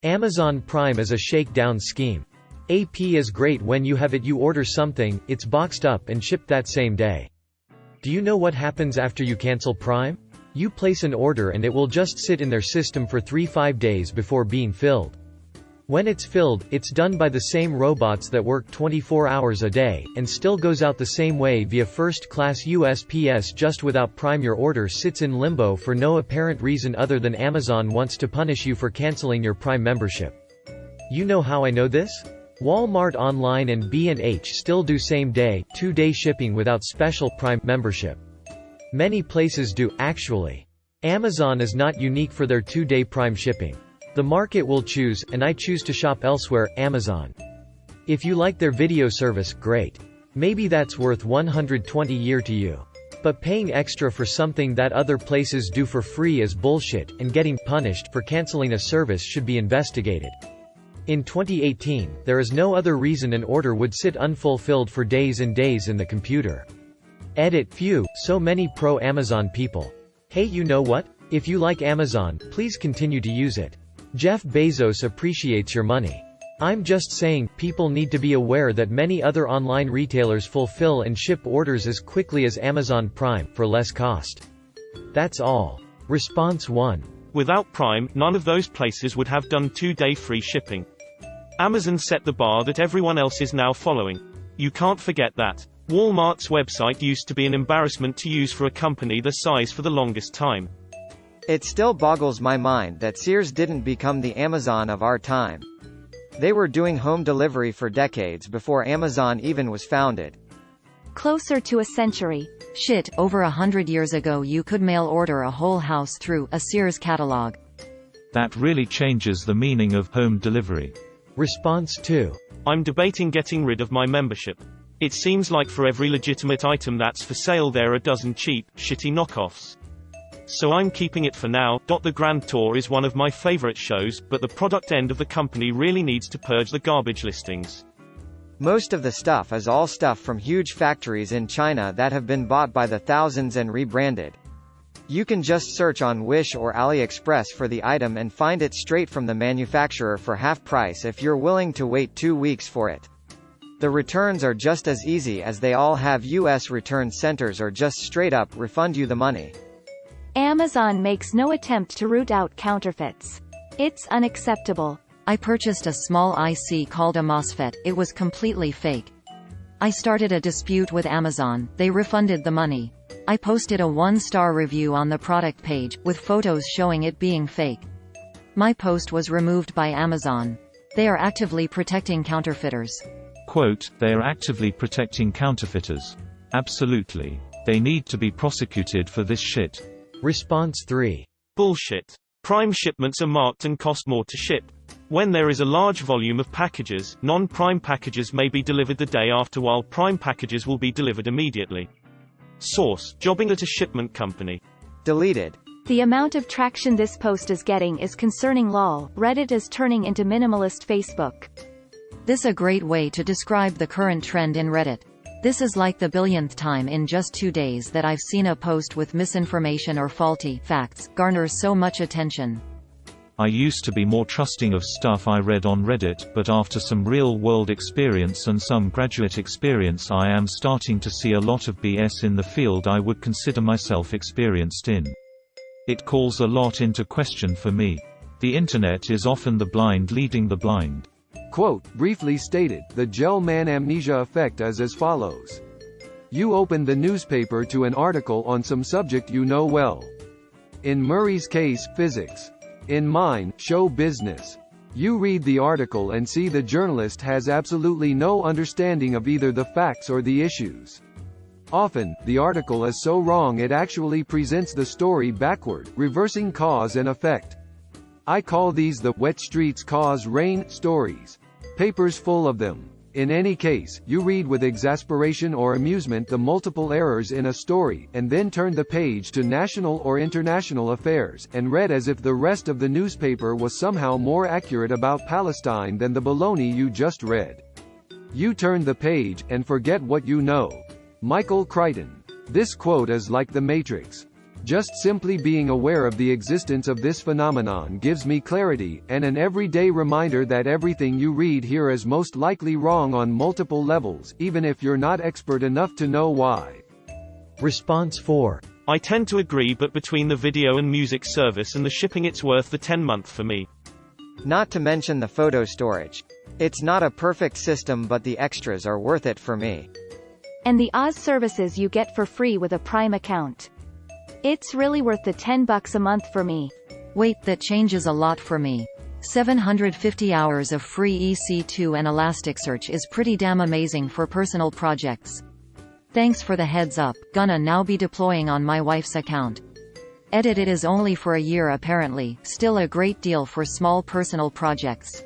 Amazon Prime is a shakedown scheme. AP is great when you have it, you order something, it's boxed up and shipped that same day. Do you know what happens after you cancel Prime? You place an order and it will just sit in their system for 3-5 days before being filled. When it's filled, it's done by the same robots that work 24 hours a day, and still goes out the same way via first-class USPS. Just without Prime, your order sits in limbo for no apparent reason other than Amazon wants to punish you for canceling your Prime membership. You know how I know this? Walmart Online and B&H still do same-day, 2-day shipping without special Prime membership. Many places do, actually. Amazon is not unique for their 2-day Prime shipping. The market will choose, and I choose to shop elsewhere, Amazon. If you like their video service, great. Maybe that's worth $120 a year to you. But paying extra for something that other places do for free is bullshit, and getting punished for canceling a service should be investigated. In 2018, there is no other reason an order would sit unfulfilled for days and days in the computer. Edit. Phew, so many pro-Amazon people. Hey, you know what? If you like Amazon, please continue to use it. Jeff Bezos appreciates your money. I'm just saying, people need to be aware that many other online retailers fulfill and ship orders as quickly as Amazon Prime, for less cost. That's all. Response 1. Without Prime, none of those places would have done 2-day free shipping. Amazon set the bar that everyone else is now following. You can't forget that. Walmart's website used to be an embarrassment to use for a company this size for the longest time. It still boggles my mind that Sears didn't become the Amazon of our time. They were doing home delivery for decades before Amazon even was founded. Closer to a century. Shit, over 100 years ago you could mail order a whole house through a Sears catalog. That really changes the meaning of home delivery. Response 2. I'm debating getting rid of my membership. It seems like for every legitimate item that's for sale there are a dozen cheap, shitty knockoffs. So I'm keeping it for now. The Grand Tour is one of my favorite shows, but the product end of the company really needs to purge the garbage listings. Most of the stuff is all stuff from huge factories in China that have been bought by the thousands and rebranded. You can just search on Wish or AliExpress for the item and find it straight from the manufacturer for half price if you're willing to wait 2 weeks for it. The returns are just as easy as they all have US return centers or just straight up refund you the money. Amazon makes no attempt to root out counterfeits. It's unacceptable. I purchased a small IC called a MOSFET. It was completely fake. I started a dispute with Amazon. They refunded the money. I posted a 1-star review on the product page, with photos showing it being fake. My post was removed by Amazon. They are actively protecting counterfeiters. Quote, they are actively protecting counterfeiters. Absolutely. They need to be prosecuted for this shit. Response 3. Bullshit. Prime shipments are marked and cost more to ship. When there is a large volume of packages, non-Prime packages may be delivered the day after while Prime packages will be delivered immediately. Source: jobbing at a shipment company. Deleted. The amount of traction this post is getting is concerning. Lol, Reddit is turning into minimalist Facebook. This a great way to describe the current trend in Reddit. This is like the billionth time in just 2 days that I've seen a post with misinformation or faulty facts garners so much attention. I used to be more trusting of stuff I read on Reddit, but after some real-world experience and some graduate experience I am starting to see a lot of BS in the field I would consider myself experienced in. It calls a lot into question for me. The internet is often the blind leading the blind. Quote, briefly stated, the Gell-Mann amnesia effect is as follows. You open the newspaper to an article on some subject you know well. In Murray's case, physics. In mine, show business. You read the article and see the journalist has absolutely no understanding of either the facts or the issues. Often, the article is so wrong it actually presents the story backward, reversing cause and effect. I call these the wet streets cause rain stories. Papers full of them. In any case, you read with exasperation or amusement the multiple errors in a story, and then turn the page to national or international affairs, and read as if the rest of the newspaper was somehow more accurate about Palestine than the baloney you just read. You turn the page, and forget what you know. Michael Crichton. This quote is like the Matrix. Just simply being aware of the existence of this phenomenon gives me clarity, and an everyday reminder that everything you read here is most likely wrong on multiple levels, even if you're not expert enough to know why. Response 4. I tend to agree, but between the video and music service and the shipping, it's worth the 10-month for me. Not to mention the photo storage. It's not a perfect system, but the extras are worth it for me. And the Oz services you get for free with a Prime account. It's really worth the $10 a month for me. Wait, that changes a lot for me. 750 hours of free EC2 and Elasticsearch is pretty damn amazing for personal projects. Thanks for the heads up, gonna now be deploying on my wife's account. Edit, it is only for a year apparently, still a great deal for small personal projects.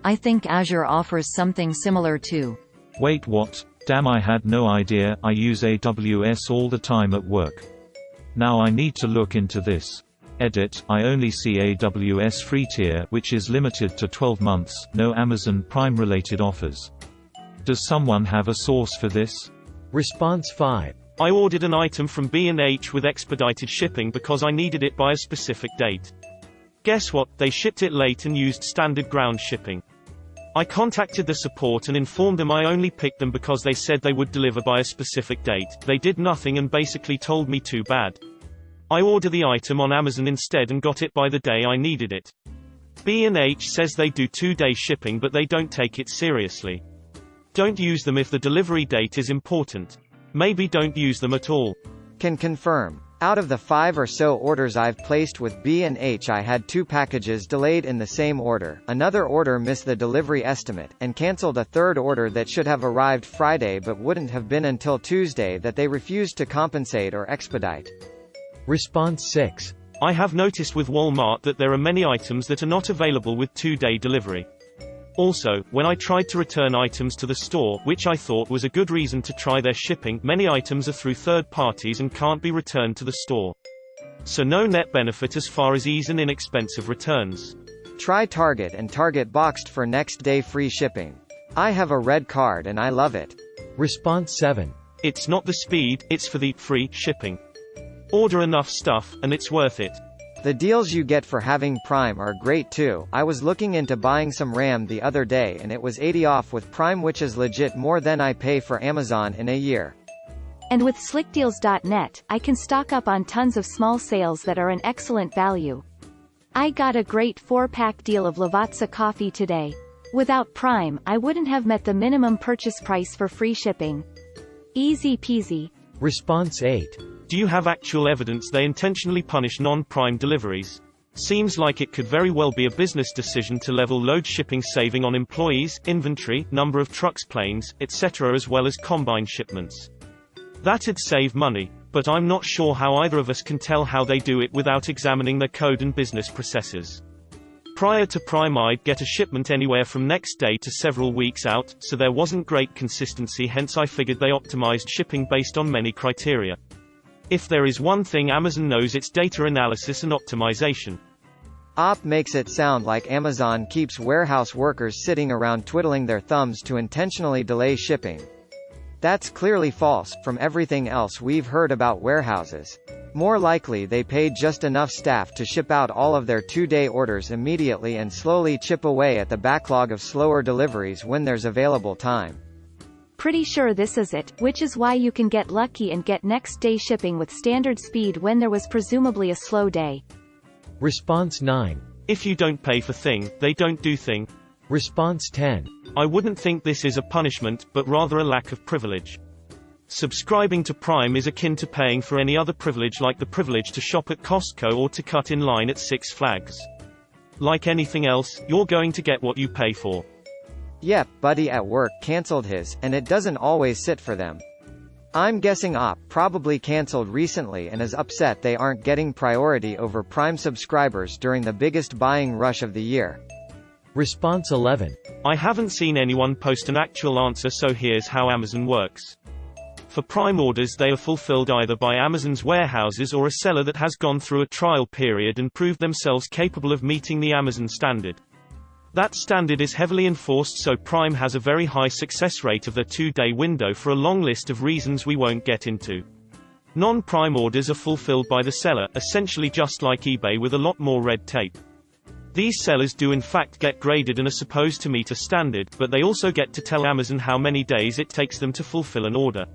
I think Azure offers something similar too. Wait, what? Damn, I had no idea. I use AWS all the time at work. Now I need to look into this. Edit, I only see AWS free tier, which is limited to 12 months, no Amazon Prime related offers. Does someone have a source for this? Response 5. I ordered an item from B&H with expedited shipping because I needed it by a specific date. Guess what? They shipped it late and used standard ground shipping. I contacted the support and informed them I only picked them because they said they would deliver by a specific date. They did nothing and basically told me too bad. I ordered the item on Amazon instead and got it by the day I needed it. B&H says they do 2-day shipping, but they don't take it seriously. Don't use them if the delivery date is important. Maybe don't use them at all. Can confirm. Out of the 5 or so orders I've placed with B&H, I had 2 packages delayed in the same order, another order missed the delivery estimate, and cancelled a third order that should have arrived Friday but wouldn't have been until Tuesday that they refused to compensate or expedite. Response 6. I have noticed with Walmart that there are many items that are not available with 2-day delivery. Also, when I tried to return items to the store, which I thought was a good reason to try their shipping, many items are through third parties and can't be returned to the store. So no net benefit as far as ease and inexpensive returns. Try Target and Target Boxed for next day free shipping. I have a red card and I love it. Response 7. It's not the speed, it's for the free shipping. Order enough stuff, and it's worth it. The deals you get for having Prime are great too. I was looking into buying some RAM the other day and it was 80 off with Prime, which is legit more than I pay for Amazon in a year. And with slickdeals.net, I can stock up on tons of small sales that are an excellent value. I got a great 4-pack deal of Lavazza coffee today. Without Prime, I wouldn't have met the minimum purchase price for free shipping. Easy peasy. Response 8. Do you have actual evidence they intentionally punish non-Prime deliveries? Seems like it could very well be a business decision to level load shipping, saving on employees, inventory, number of trucks, planes, etc., as well as combine shipments. That'd save money, but I'm not sure how either of us can tell how they do it without examining their code and business processes. Prior to Prime, I'd get a shipment anywhere from next day to several weeks out, so there wasn't great consistency, hence I figured they optimized shipping based on many criteria. If there is one thing Amazon knows, it's data analysis and optimization. Op makes it sound like Amazon keeps warehouse workers sitting around twiddling their thumbs to intentionally delay shipping. That's clearly false, from everything else we've heard about warehouses. More likely they paid just enough staff to ship out all of their 2-day orders immediately and slowly chip away at the backlog of slower deliveries when there's available time. Pretty sure this is it, which is why you can get lucky and get next day shipping with standard speed when there was presumably a slow day. Response 9. If you don't pay for thing, they don't do thing. Response 10. I wouldn't think this is a punishment, but rather a lack of privilege. Subscribing to Prime is akin to paying for any other privilege, like the privilege to shop at Costco or to cut in line at Six Flags. Like anything else, you're going to get what you pay for. Yep, buddy at work cancelled his, and it doesn't always sit for them. I'm guessing Op probably cancelled recently and is upset they aren't getting priority over Prime subscribers during the biggest buying rush of the year. Response 11. I haven't seen anyone post an actual answer, so here's how Amazon works. For Prime orders, they are fulfilled either by Amazon's warehouses or a seller that has gone through a trial period and proved themselves capable of meeting the Amazon standard. That standard is heavily enforced, so Prime has a very high success rate of their 2-day window for a long list of reasons we won't get into. Non-Prime orders are fulfilled by the seller, essentially just like eBay with a lot more red tape. These sellers do in fact get graded and are supposed to meet a standard, but they also get to tell Amazon how many days it takes them to fulfill an order.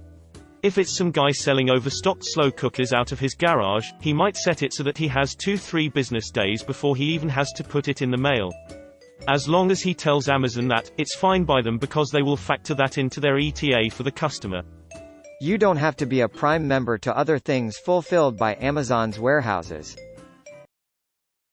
If it's some guy selling overstocked slow cookers out of his garage, he might set it so that he has 2-3 business days before he even has to put it in the mail. As long as he tells Amazon that, it's fine by them because they will factor that into their ETA for the customer. You don't have to be a Prime member to other things fulfilled by Amazon's warehouses.